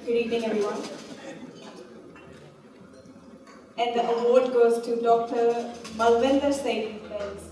Good evening, everyone. And the award goes to Dr. Malvindar Singh-Bains.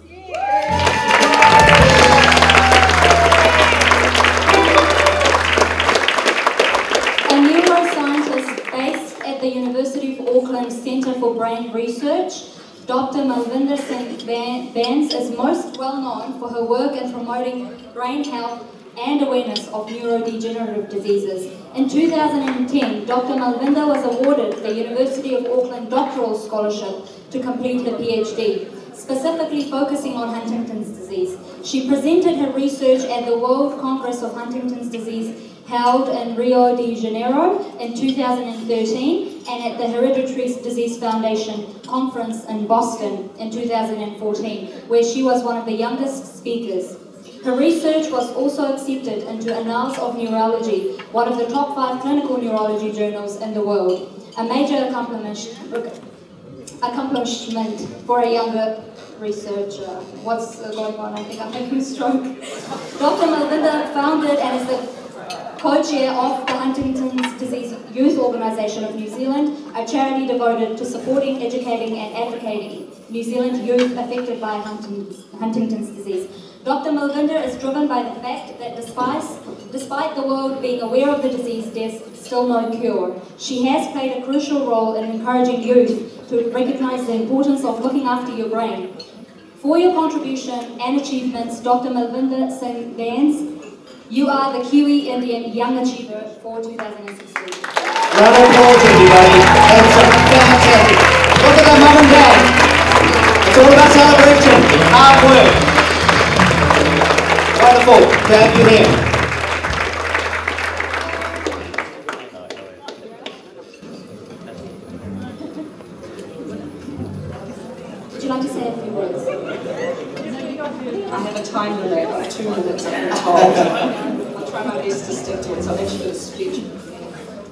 A neuroscientist based at the University of Auckland Centre for Brain Research, Dr. Malvindar Singh-Bains is most well known for her work in promoting brain health and awareness of neurodegenerative diseases. In 2010, Dr. Malvindar was awarded the University of Auckland Doctoral Scholarship to complete her PhD, specifically focusing on Huntington's disease. She presented her research at the World Congress of Huntington's Disease held in Rio de Janeiro in 2013 and at the Hereditary Disease Foundation conference in Boston in 2014, where she was one of the youngest speakers. Her research was also accepted into Annals of Neurology, one of the top 5 clinical neurology journals in the world, a major accomplishment for a younger researcher. What's going on? I think I'm making a stroke. Dr. Malvindar founded and is the co-chair of the Huntington's Disease Youth Organisation of New Zealand, a charity devoted to supporting, educating and advocating New Zealand youth affected by Huntington's disease. Dr. Malvindar is driven by the fact that despite the world being aware of the disease, there's still no cure. She has played a crucial role in encouraging youth to recognise the importance of looking after your brain. For your contribution and achievements, Dr. Malvindar Singh-Bains, you are the Kiwi Indian Young Achiever for 2016. Round of applause, everybody. That's fantastic. Look at that mum and dad. It's all about celebration, hard work. Wonderful. Thank you here. Would you like to say a few words? I have a time limit of 2 minutes, I'm told. I'll try my best to stick to it, so I'll let you do a speech.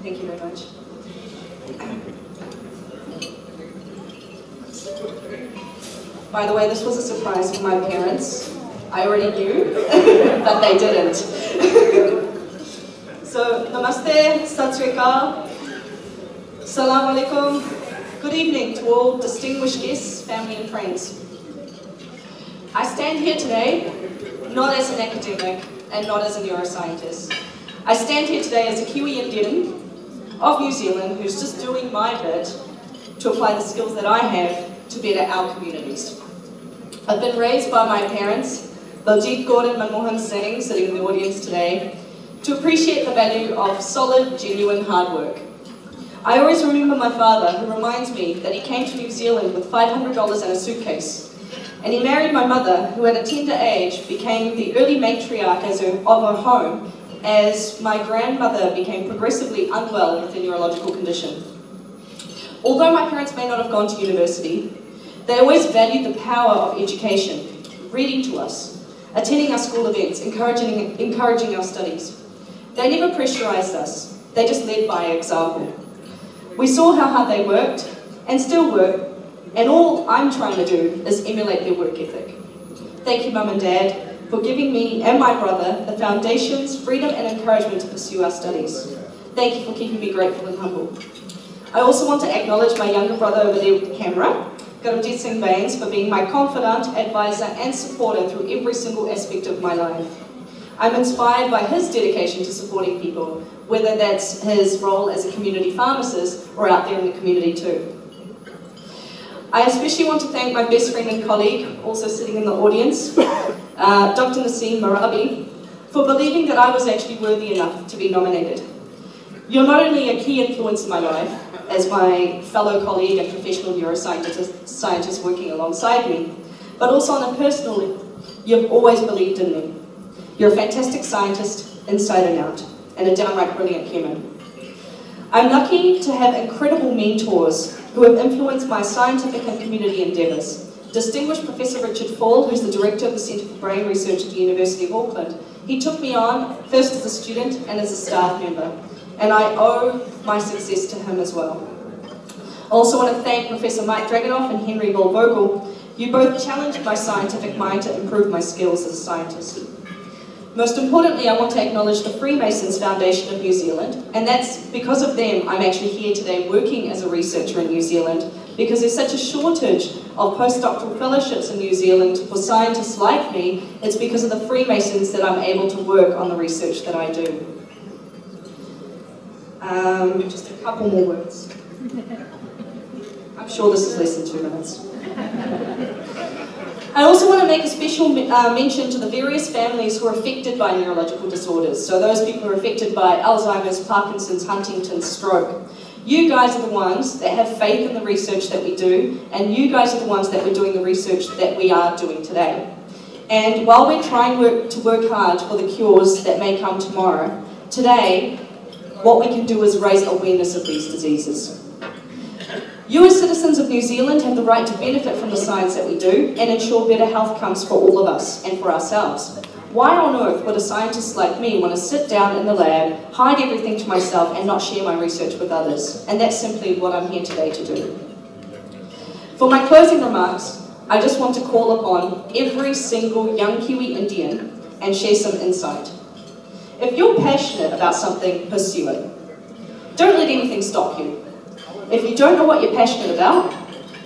Thank you very much. By the way, this was a surprise for my parents. I already knew, but they didn't. So, namaste, sat sri akal, salam alaikum. Good evening to all distinguished guests, family and friends. I stand here today not as an academic and not as a neuroscientist. I stand here today as a Kiwi Indian of New Zealand who's just doing my bit to apply the skills that I have to better our communities. I've been raised by my parents, Baljeet Kaur and Manmohan Singh, sitting in the audience today, to appreciate the value of solid, genuine hard work. I always remember my father, who reminds me that he came to New Zealand with $500 in a suitcase. And he married my mother, who at a tender age became the early matriarch of her home as my grandmother became progressively unwell with a neurological condition. Although my parents may not have gone to university, they always valued the power of education, reading to us, attending our school events, encouraging our studies. They never pressurized us, they just led by example. We saw how hard they worked, and still work, and all I'm trying to do is emulate their work ethic. Thank you, Mum and Dad, for giving me and my brother the foundations, freedom and encouragement to pursue our studies. Thank you for keeping me grateful and humble. I also want to acknowledge my younger brother over there with the camera, Malvindar Singh-Bains, for being my confidant, advisor and supporter through every single aspect of my life. I'm inspired by his dedication to supporting people, whether that's his role as a community pharmacist or out there in the community too. I especially want to thank my best friend and colleague, also sitting in the audience, Dr. Naseem Marabi, for believing that I was actually worthy enough to be nominated. You're not only a key influence in my life, as my fellow colleague and professional neuroscientist working alongside me, but also on a personal level, you've always believed in me. You're a fantastic scientist, inside and out, and a downright brilliant human. I'm lucky to have incredible mentors who have influenced my scientific and community endeavours. Distinguished Professor Richard Fald, who's the Director of the Centre for Brain Research at the University of Auckland. He took me on, first as a student and as a staff member, and I owe my success to him as well. I also want to thank Professor Mike Dragonoff and Henry Volvogel. You both challenged my scientific mind to improve my skills as a scientist. Most importantly, I want to acknowledge the Freemasons Foundation of New Zealand, and that's because of them I'm actually here today working as a researcher in New Zealand, because there's such a shortage of postdoctoral fellowships in New Zealand for scientists like me. It's because of the Freemasons that I'm able to work on the research that I do. Just a couple more words. I'm sure this is less than 2 minutes. I also want to make a special mention to the various families who are affected by neurological disorders. So those people who are affected by Alzheimer's, Parkinson's, Huntington's, stroke. You guys are the ones that have faith in the research that we do, and you guys are the ones that we're doing the research that we are doing today. And while we're trying to work hard for the cures that may come tomorrow, today, what we can do is raise awareness of these diseases. You as citizens of New Zealand have the right to benefit from the science that we do and ensure better health outcomes for all of us and for ourselves. Why on earth would a scientist like me want to sit down in the lab, hide everything to myself and not share my research with others? And that's simply what I'm here today to do. For my closing remarks, I just want to call upon every single young Kiwi Indian and share some insight. If you're passionate about something, pursue it. Don't let anything stop you. If you don't know what you're passionate about,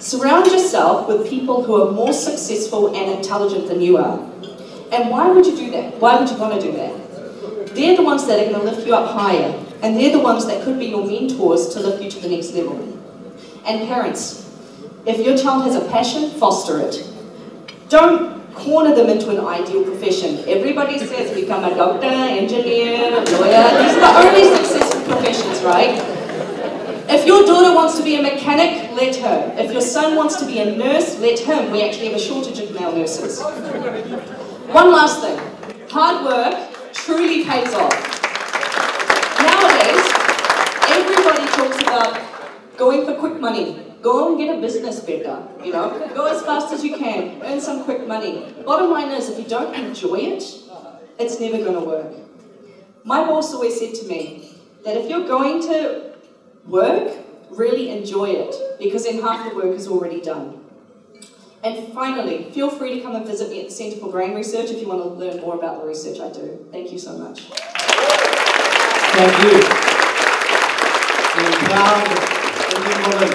surround yourself with people who are more successful and intelligent than you are. And why would you do that? Why would you want to do that? They're the ones that are going to lift you up higher, and they're the ones that could be your mentors to lift you to the next level. And parents, if your child has a passion, foster it. Don't corner them into an ideal profession. Everybody says become a doctor, engineer, lawyer. These are the only successful professions, right? If your daughter wants to be a mechanic, let her. If your son wants to be a nurse, let him. We actually have a shortage of male nurses. One last thing. Hard work truly pays off. Nowadays, everybody talks about going for quick money. Go and get a business better, you know. Go as fast as you can. Earn some quick money. Bottom line is, if you don't enjoy it, it's never going to work. My boss always said to me that if you're going to work, really enjoy it, because then half the work is already done. And finally, feel free to come and visit me at the Centre for Brain Research if you want to learn more about the research I do. Thank you so much. Thank you. You're a proud Indian woman.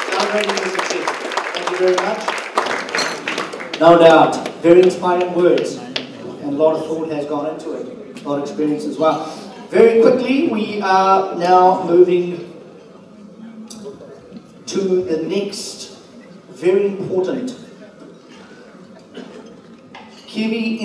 Celebrating your success. Thank you very much. No doubt, very inspiring words, and a lot of thought has gone into it, a lot of experience as well. Very quickly, we are now moving to the next very important Kiwi